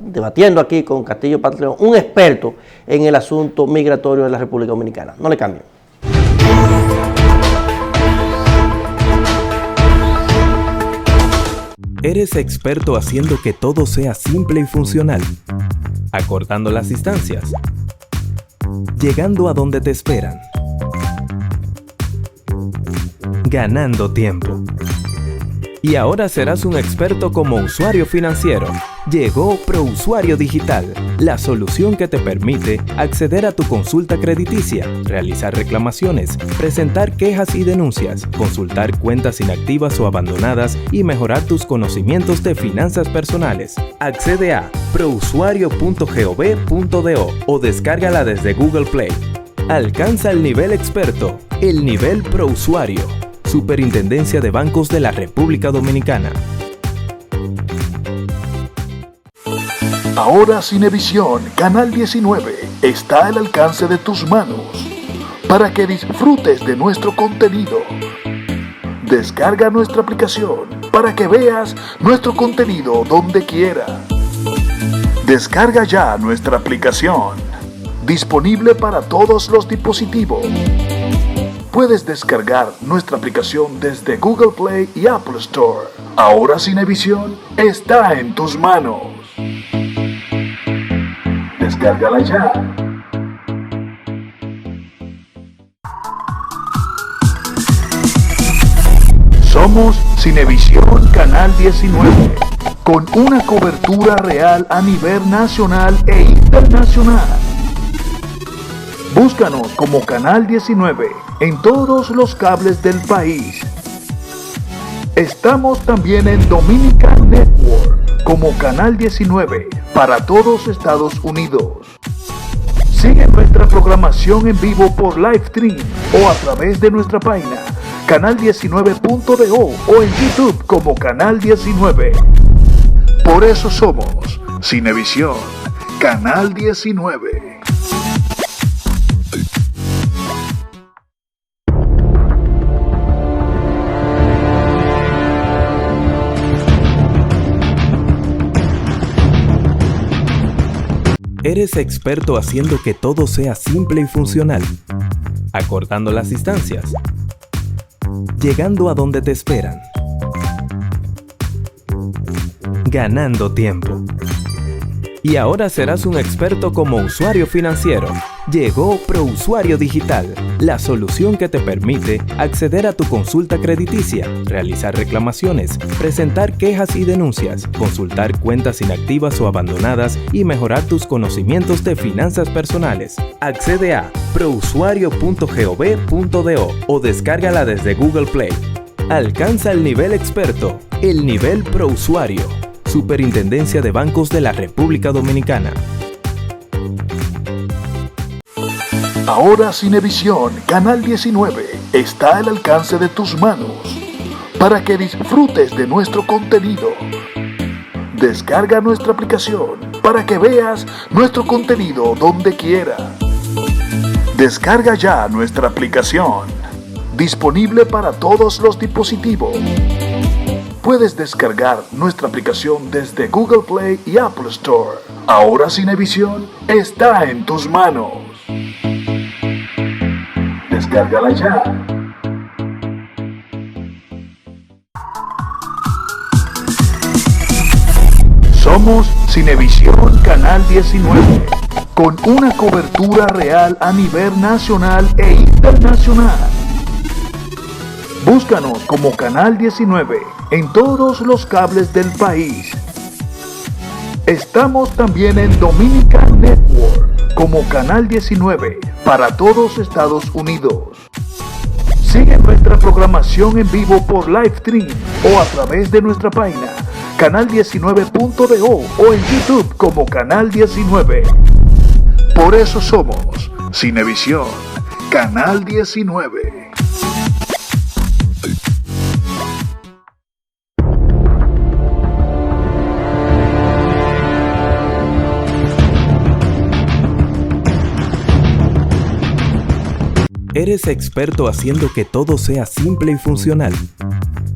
debatiendo aquí con Castillo Pantaleón, un experto en el asunto migratorio de la República Dominicana. No le cambien. Eres experto haciendo que todo sea simple y funcional, acortando las distancias, llegando a donde te esperan, ganando tiempo. Y ahora serás un experto como usuario financiero. Llegó ProUsuario Digital, la solución que te permite acceder a tu consulta crediticia, realizar reclamaciones, presentar quejas y denuncias, consultar cuentas inactivas o abandonadas y mejorar tus conocimientos de finanzas personales. Accede a prousuario.gov.do o descárgala desde Google Play. Alcanza el nivel experto, el nivel ProUsuario. Superintendencia de Bancos de la República Dominicana. Ahora Cinevisión, Canal 19, está al alcance de tus manos para que disfrutes de nuestro contenido. Descarga nuestra aplicación para que veas nuestro contenido donde quiera. Descarga ya nuestra aplicación, disponible para todos los dispositivos. Puedes descargar nuestra aplicación desde Google Play y Apple Store. Ahora Cinevisión está en tus manos. Descárgala ya. Somos Cinevisión Canal 19, con una cobertura real a nivel nacional e internacional. Búscanos como Canal 19 en todos los cables del país. Estamos también en Dominican Network como Canal 19 para todos Estados Unidos. Sigue nuestra programación en vivo por Livestream o a través de nuestra página canal19.do o en YouTube como Canal 19. Por eso somos Cinevisión, Canal 19. ¿Eres experto haciendo que todo sea simple y funcional? Acortando las distancias. Llegando a donde te esperan. Ganando tiempo. Y ahora serás un experto como usuario financiero. Llegó ProUsuario Digital, la solución que te permite acceder a tu consulta crediticia, realizar reclamaciones, presentar quejas y denuncias, consultar cuentas inactivas o abandonadas y mejorar tus conocimientos de finanzas personales. Accede a prousuario.gov.do o descárgala desde Google Play. Alcanza el nivel experto, el nivel ProUsuario. Superintendencia de Bancos de la República Dominicana. Ahora Cinevisión, Canal 19, está al alcance de tus manos para que disfrutes de nuestro contenido. Descarga nuestra aplicación para que veas nuestro contenido donde quiera. Descarga ya nuestra aplicación, disponible para todos los dispositivos. Puedes descargar nuestra aplicación desde Google Play y Apple Store. Ahora Cinevisión está en tus manos. Descárgala ya. Somos Cinevisión Canal 19, con una cobertura real a nivel nacional e internacional. Búscanos como Canal 19 en todos los cables del país. Estamos también en Dominican Network como Canal 19 para todos Estados Unidos. Sigue nuestra programación en vivo por Livestream o a través de nuestra página canal19.do o en YouTube como Canal 19. Por eso somos Cinevisión, Canal 19. ¿Eres experto haciendo que todo sea simple y funcional?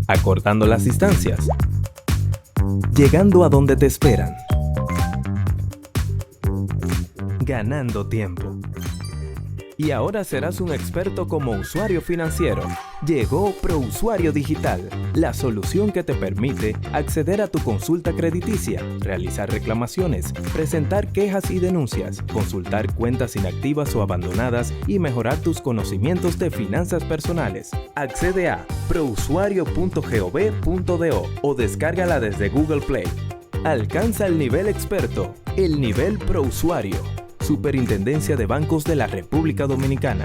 Acortando las distancias. Llegando a donde te esperan. Ganando tiempo. Y ahora serás un experto como usuario financiero. Llegó ProUsuario Digital, la solución que te permite acceder a tu consulta crediticia, realizar reclamaciones, presentar quejas y denuncias, consultar cuentas inactivas o abandonadas y mejorar tus conocimientos de finanzas personales. Accede a prousuario.gov.do o descárgala desde Google Play. Alcanza el nivel experto, el nivel ProUsuario. Superintendencia de Bancos de la República Dominicana.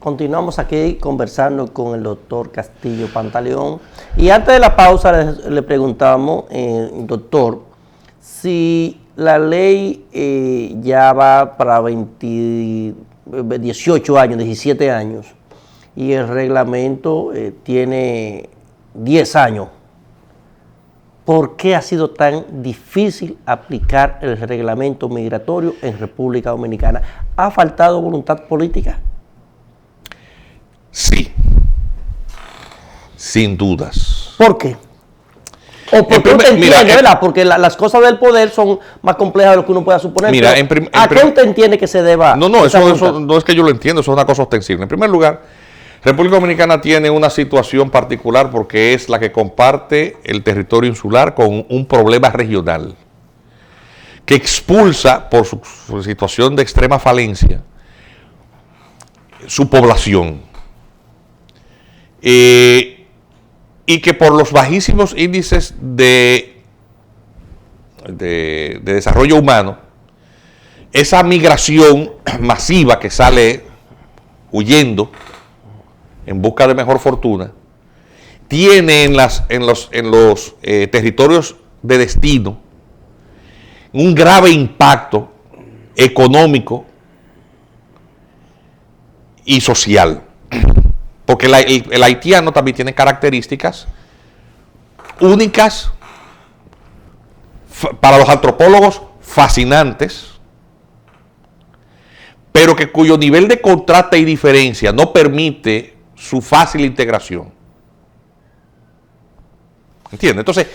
Continuamos aquí conversando con el doctor Castillo Pantaleón. Y antes de la pausa le preguntamos, doctor, si la ley ya va para 18 años, 17 años, y el reglamento tiene 10 años, ¿por qué ha sido tan difícil aplicar el reglamento migratorio en República Dominicana? ¿Ha faltado voluntad política? Sí, sin dudas. ¿Por qué? O porque usted entiende, ¿verdad? Porque las cosas del poder son más complejas de lo que uno pueda suponer. Mira, ¿a qué usted entiende que se deba? No, eso no es que yo lo entiendo, eso es una cosa ostensible. En primer lugar, República Dominicana tiene una situación particular porque es la que comparte el territorio insular con un problema regional que expulsa por su situación de extrema falencia su población. Y que por los bajísimos índices de desarrollo humano, esa migración masiva que sale huyendo en busca de mejor fortuna, tiene en los territorios de destino un grave impacto económico y social. Porque el haitiano también tiene características únicas, para los antropólogos fascinantes, pero que cuyo nivel de contraste y diferencia no permite su fácil integración. ¿Entiendes? Entonces,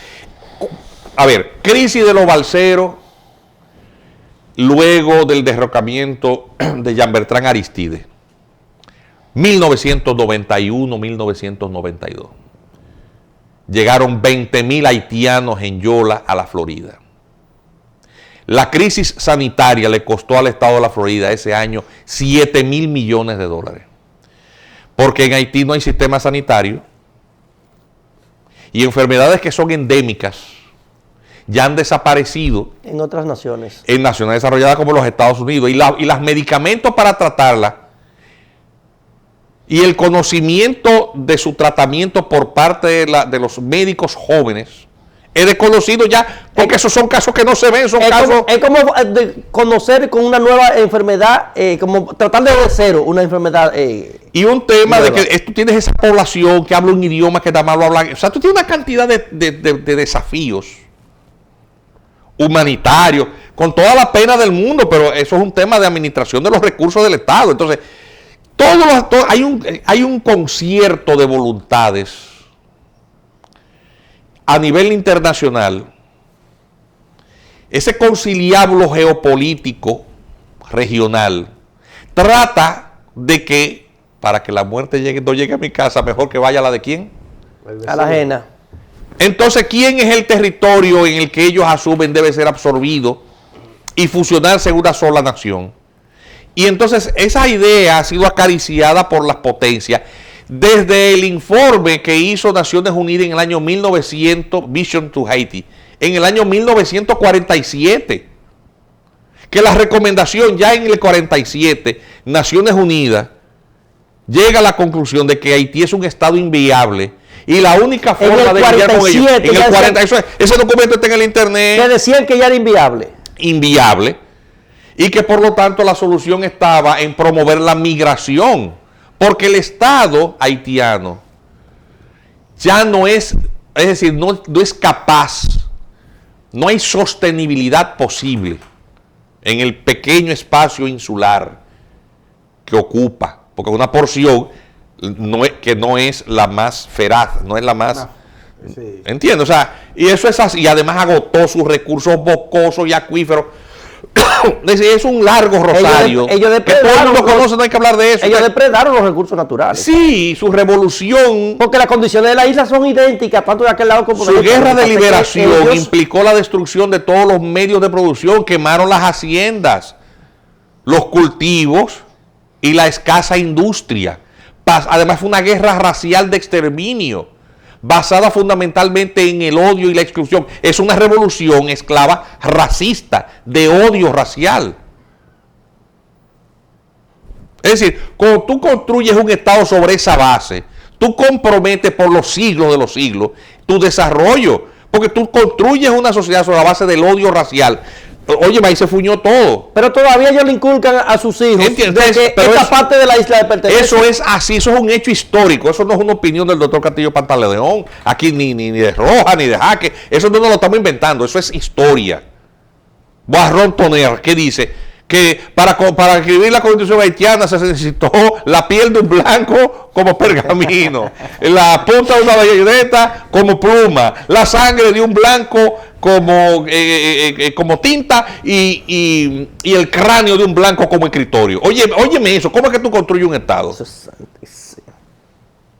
a ver, crisis de los balseros luego del derrocamiento de Jean Bertrand Aristide. 1991-1992. Llegaron 20.000 haitianos en Yola a la Florida. La crisis sanitaria le costó al Estado de la Florida ese año 7.000 millones de dólares. Porque en Haití no hay sistema sanitario y enfermedades que son endémicas ya han desaparecido en otras naciones. En naciones desarrolladas como los Estados Unidos. Y los medicamentos para tratarlas y el conocimiento de su tratamiento por parte de los médicos jóvenes es desconocido ya, porque esos son casos que no se ven, son casos... Es como conocer con una nueva enfermedad, como tratar de cero una enfermedad y un tema nueva. de que tú tienes esa población que habla un idioma que nada más lo hablan... O sea, tú tienes una cantidad de desafíos humanitarios, con toda la pena del mundo, pero eso es un tema de administración de los recursos del Estado. Entonces, hay un concierto de voluntades a nivel internacional. Ese conciliábulo geopolítico regional trata de que para que la muerte no llegue a mi casa, mejor que vaya a la de quién, a la ajena. Entonces, ¿quién es el territorio en el que ellos asumen debe ser absorbido y fusionarse en una sola nación? Y entonces esa idea ha sido acariciada por las potencias desde el informe que hizo Naciones Unidas en el año 1900, Vision to Haiti, en el año 1947, que la recomendación ya en el 47, Naciones Unidas llega a la conclusión de que Haití es un estado inviable y la única forma de lidiar con ellos, en el 40, ese documento está en el internet, que decían que ya era inviable, y que por lo tanto la solución estaba en promover la migración, porque el Estado haitiano ya no es decir, no es capaz, no hay sostenibilidad posible en el pequeño espacio insular que ocupa, porque una porción que no es la más feraz, no es la más... Sí. ¿Entiendes? O sea, y eso es así, y además agotó sus recursos boscosos y acuíferos. Es un largo rosario. Ellos que todo el mundo conoce, no hay que hablar de eso. Ellos depredaron los recursos naturales. Sí, su revolución. Porque las condiciones de la isla son idénticas, tanto de aquel lado como de su guerra de liberación implicó la destrucción de todos los medios de producción, quemaron las haciendas, los cultivos y la escasa industria. Además fue una guerra racial de exterminio, basada fundamentalmente en el odio y la exclusión. Es una revolución esclava racista, de odio racial. Es decir, cuando tú construyes un Estado sobre esa base, tú comprometes por los siglos de los siglos tu desarrollo, porque tú construyes una sociedad sobre la base del odio racial. Oye, ahí se fuñó todo. Pero todavía ellos le inculcan a sus hijos de que esta parte de la isla de pertenencia. Eso es así, eso es un hecho histórico. Eso no es una opinión del doctor Castillo Pantaleón, aquí ni de Roja, ni de Jaque. Eso no nos lo estamos inventando, eso es historia. Boisrond Tonnerre, que dice que para escribir la Constitución haitiana se necesitó la piel de un blanco como pergamino, la punta de una bayoneta como pluma, la sangre de un blanco como tinta y el cráneo de un blanco como escritorio. Óyeme eso, ¿cómo es que tú construyes un Estado? Eso es santísimo.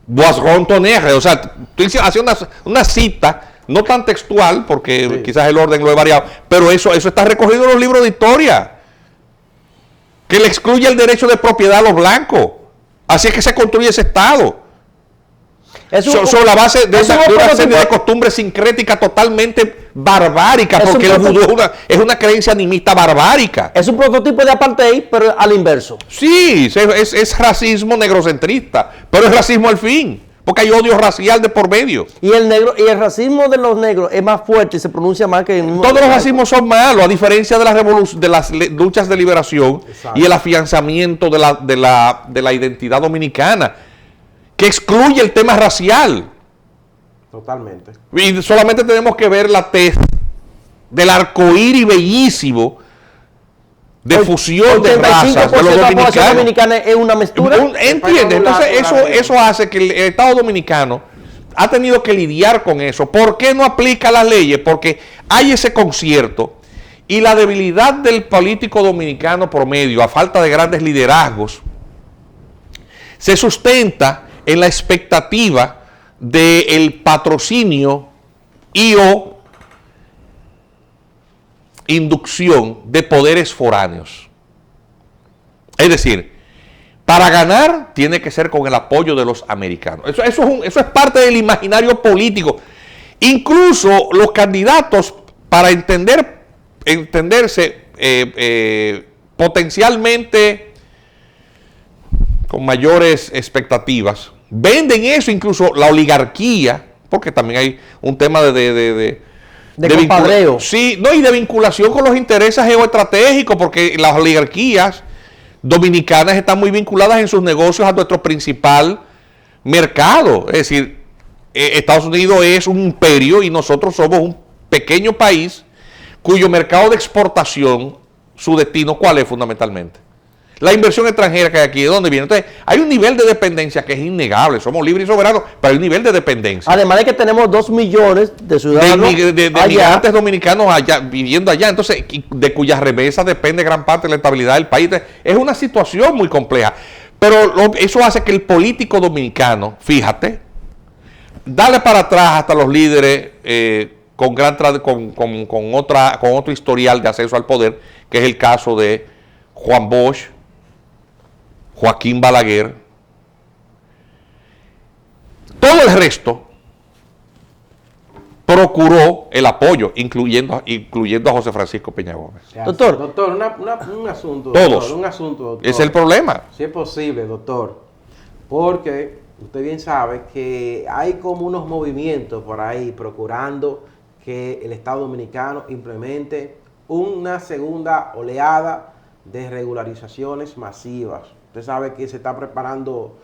Boisron Tonnerre, o sea, tú haces una cita, no tan textual, porque sí, quizás el orden lo he variado, pero eso está recogido en los libros de historia, que le excluye el derecho de propiedad a los blancos. Así es que se construye ese Estado. Sobre la base de una serie de costumbres sincréticas totalmente barbáricas, porque el vudú es una creencia animista barbárica. Es un prototipo de apartheid, pero al inverso. Sí, es racismo negrocentrista, pero es racismo al fin, porque hay odio racial de por medio. Y el racismo de los negros es más fuerte y se pronuncia más que el mismo. Todos los racismos son malos, a diferencia de las luchas de liberación. Exacto. Y el afianzamiento de la identidad dominicana, que excluye el tema racial. Totalmente. Y solamente tenemos que ver la tez del arcoíris bellísimo de fusión de razas de los de la población dominicanos. dominicana es una mezcla. ¿Entiendes? Entonces eso hace que el Estado dominicano ha tenido que lidiar con eso. ¿Por qué no aplica las leyes? Porque hay ese concierto y la debilidad del político dominicano promedio, a falta de grandes liderazgos, se sustenta en la expectativa del patrocinio o inducción de poderes foráneos. Es decir, para ganar tiene que ser con el apoyo de los americanos. Eso es parte del imaginario político. Incluso los candidatos, para entenderse potencialmente con mayores expectativas, venden eso, incluso la oligarquía, porque también hay un tema de compadreo. Sí, no, y de vinculación con los intereses geoestratégicos, porque las oligarquías dominicanas están muy vinculadas en sus negocios a nuestro principal mercado. Es decir, Estados Unidos es un imperio y nosotros somos un pequeño país cuyo mercado de exportación, su destino, ¿cuál es fundamentalmente? La inversión extranjera que hay aquí, ¿de dónde viene? Entonces, hay un nivel de dependencia que es innegable. Somos libres y soberanos, pero hay un nivel de dependencia. Además de que tenemos 2 millones de ciudadanos de migrantes dominicanos allá, viviendo allá, entonces, de cuyas remesas depende gran parte de la estabilidad del país. Es una situación muy compleja. Pero eso hace que el político dominicano, fíjate, dale para atrás hasta los líderes con otro historial de acceso al poder, que es el caso de Juan Bosch, Joaquín Balaguer, todo el resto procuró el apoyo, incluyendo a José Francisco Peña Gómez. Doctor, un asunto. Todos. Doctor, un asunto, doctor. Es el problema. Si es posible, doctor. Porque usted bien sabe que hay como unos movimientos por ahí procurando que el Estado Dominicano implemente una segunda oleada de regularizaciones masivas. Usted sabe que se está preparando...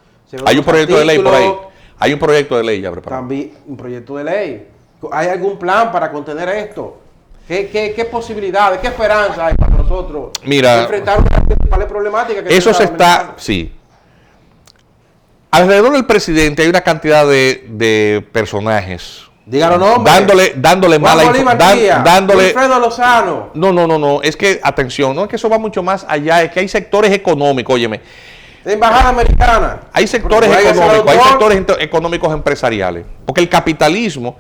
Hay un proyecto de ley por ahí. Hay un proyecto de ley ya preparado. También un proyecto de ley. ¿Hay algún plan para contener esto? ¿Qué posibilidades, qué esperanza hay para nosotros enfrentar una de las principales problemáticas que eso se está... Sí. Alrededor del presidente hay una cantidad de personajes... Dígalo nombres. Dándole mala información. Wilfredo Lozano. No. Es que, atención, no es que eso va mucho más allá, es que hay sectores económicos, óyeme. De embajada americana. Hay sectores económicos empresariales. Porque el capitalismo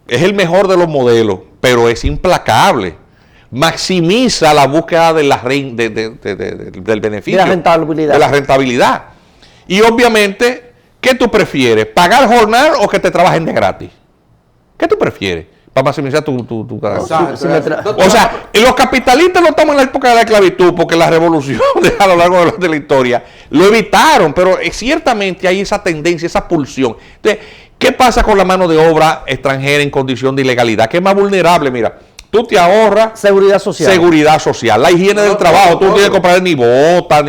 es el mejor de los modelos, pero es implacable. Maximiza la búsqueda de del beneficio. De la rentabilidad. Y obviamente, ¿qué tú prefieres? ¿Pagar jornal o que te trabajen de gratis? ¿Qué tú prefieres? Para maximizar tu ganancia. O sea, los capitalistas no estamos en la época de la esclavitud, porque la revolución a lo largo de la historia lo evitaron, pero ciertamente hay esa tendencia, esa pulsión. Entonces, ¿qué pasa con la mano de obra extranjera en condición de ilegalidad? Que es más vulnerable, mira. Tú te ahorras seguridad social. La higiene del trabajo. Tú no tienes que comprar ni botas,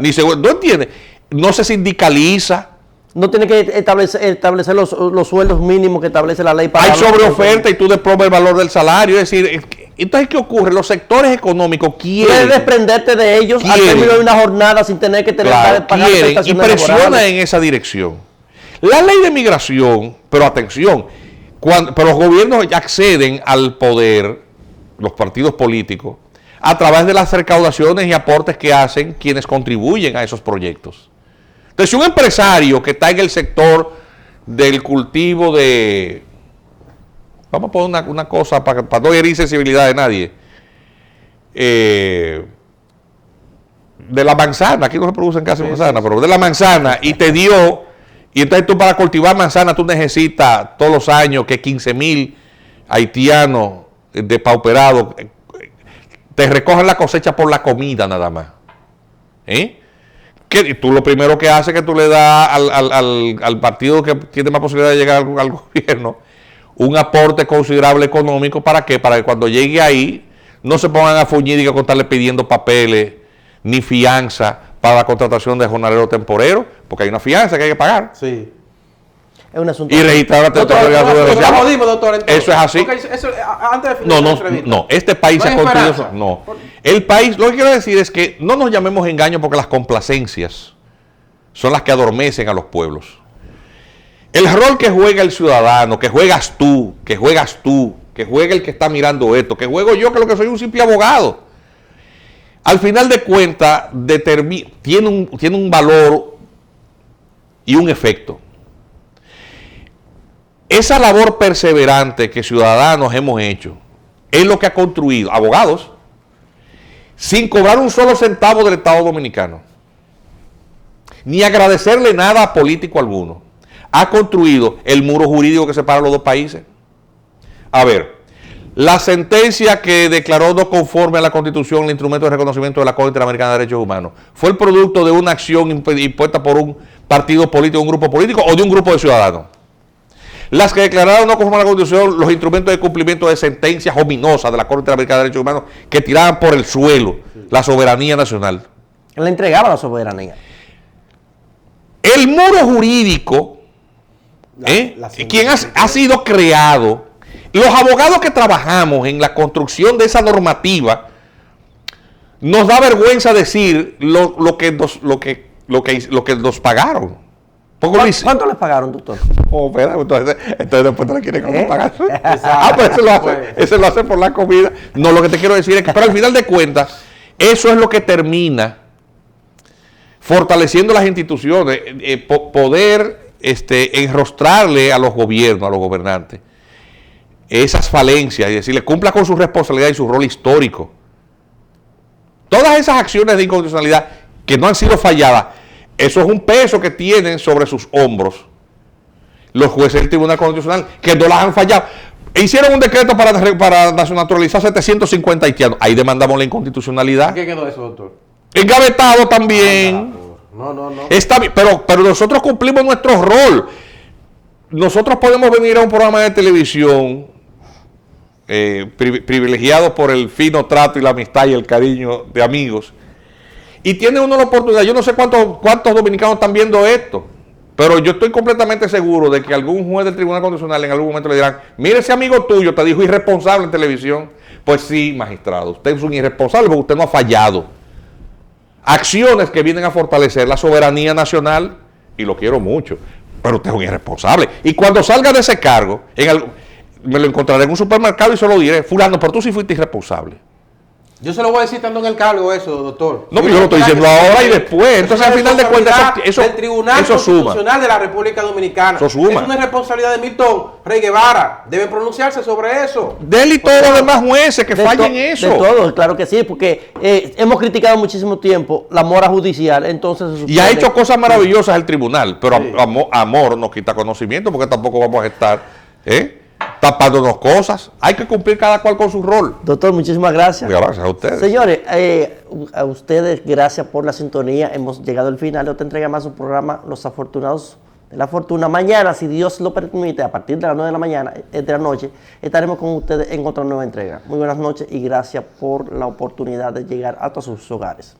ni seguro. ¿No entiendes? No se sindicaliza. No tiene que establecer los sueldos mínimos que establece la ley. Hay sobreoferta y tú desplomas el valor del salario. Es decir, Entonces, ¿qué ocurre? Los sectores económicos quieren... Puedes desprenderte de ellos al término de una jornada sin tener que tener Claro, pagar quieren y prestaciones presiona laborales. en esa dirección. La ley de migración, pero atención, pero los gobiernos acceden al poder, los partidos políticos, a través de las recaudaciones y aportes que hacen quienes contribuyen a esos proyectos. Entonces, si un empresario que está en el sector del cultivo de... Vamos a poner una cosa para no herir sensibilidad de nadie. De la manzana, aquí no se producen casi manzana, pero de la manzana, y te dio, y entonces tú para cultivar manzana tú necesitas todos los años que 15,000 haitianos depauperados te recogen la cosecha por la comida nada más. Que tú lo primero que haces es que tú le das al partido que tiene más posibilidad de llegar al gobierno un aporte considerable económico. ¿Para qué? Para que cuando llegue ahí no se pongan a fuñir y a contarle pidiendo papeles ni fianza para la contratación de jornalero temporero, porque hay una fianza que hay que pagar. Sí. Es un asunto. Y registrar la Lo jodimos, doctor, entonces. Eso es así. Porque antes de finalizar la entrevista. No, este país se ha construido eso. No. El país, lo que quiero decir es que no nos llamemos engaño porque las complacencias son las que adormecen a los pueblos. El rol que juega el ciudadano, que juegas tú, que juega el que está mirando esto, que juego yo, que lo que soy un simple abogado, al final de cuentas tiene un valor y un efecto. Esa labor perseverante que ciudadanos hemos hecho es lo que ha construido abogados sin cobrar un solo centavo del Estado Dominicano, ni agradecerle nada a político alguno. Ha construido el muro jurídico que separa los dos países. A ver, la sentencia que declaró no conforme a la Constitución el instrumento de reconocimiento de la Corte Interamericana de Derechos Humanos, ¿fue el producto de una acción impuesta por un partido político, un grupo político o de un grupo de ciudadanos? Las que declararon no conforme a la Constitución los instrumentos de cumplimiento de sentencias ominosas de la Corte Interamericana de Derechos Humanos que tiraban por el suelo la soberanía nacional. Le entregaba la soberanía. El muro jurídico, quien ha sido creado, los abogados que trabajamos en la construcción de esa normativa, nos da vergüenza decir lo que nos pagaron. ¿Cuánto les pagaron, doctor? Espera, entonces después te la quieren pagar. Pero ese lo hace por la comida. No, lo que te quiero decir es que, pero al final de cuentas, eso es lo que termina fortaleciendo las instituciones, poder enrostrarle a los gobiernos, a los gobernantes, esas falencias y decirle, cumpla con su responsabilidad y su rol histórico. Todas esas acciones de inconstitucionalidad que no han sido falladas, eso es un peso que tienen sobre sus hombros los jueces del Tribunal Constitucional, que no las han fallado. Hicieron un decreto para nacionalizar 750 haitianos. Ahí demandamos la inconstitucionalidad. ¿Qué quedó eso, doctor? Engavetado también. No. Está bien, pero nosotros cumplimos nuestro rol. Nosotros podemos venir a un programa de televisión privilegiados por el fino trato y la amistad y el cariño de amigos. Y tiene uno la oportunidad. Yo no sé cuántos dominicanos están viendo esto, pero yo estoy completamente seguro de que algún juez del Tribunal Constitucional en algún momento le dirán, mire, ese amigo tuyo te dijo irresponsable en televisión. Pues sí, magistrado, usted es un irresponsable porque usted no ha fallado. Acciones que vienen a fortalecer la soberanía nacional, y lo quiero mucho, pero usted es un irresponsable. Y cuando salga de ese cargo, me lo encontraré en un supermercado y se lo diré, fulano, pero tú sí fuiste irresponsable. Yo se lo voy a decir estando en el cargo eso, doctor. No, pero yo lo estoy diciendo ahora y después. Entonces, al final de cuentas, el Tribunal Constitucional de la República Dominicana. Eso suma. Es una responsabilidad de Milton Rey Guevara. Debe pronunciarse sobre eso. De él y todos los demás jueces que fallen eso. De todos, claro que sí, porque hemos criticado muchísimo tiempo la mora judicial, entonces... Y ha hecho cosas maravillosas el tribunal, pero sí. Amor nos quita conocimiento porque tampoco vamos a estar tapándonos cosas. Hay que cumplir cada cual con su rol. Doctor, muchísimas gracias. Gracias a ustedes. Señores, a ustedes gracias por la sintonía. Hemos llegado al final de otra entrega más de su programa Los Afortunados de la Fortuna. Mañana, si Dios lo permite, a partir de las 9 de la noche, estaremos con ustedes en otra nueva entrega. Muy buenas noches y gracias por la oportunidad de llegar a todos sus hogares.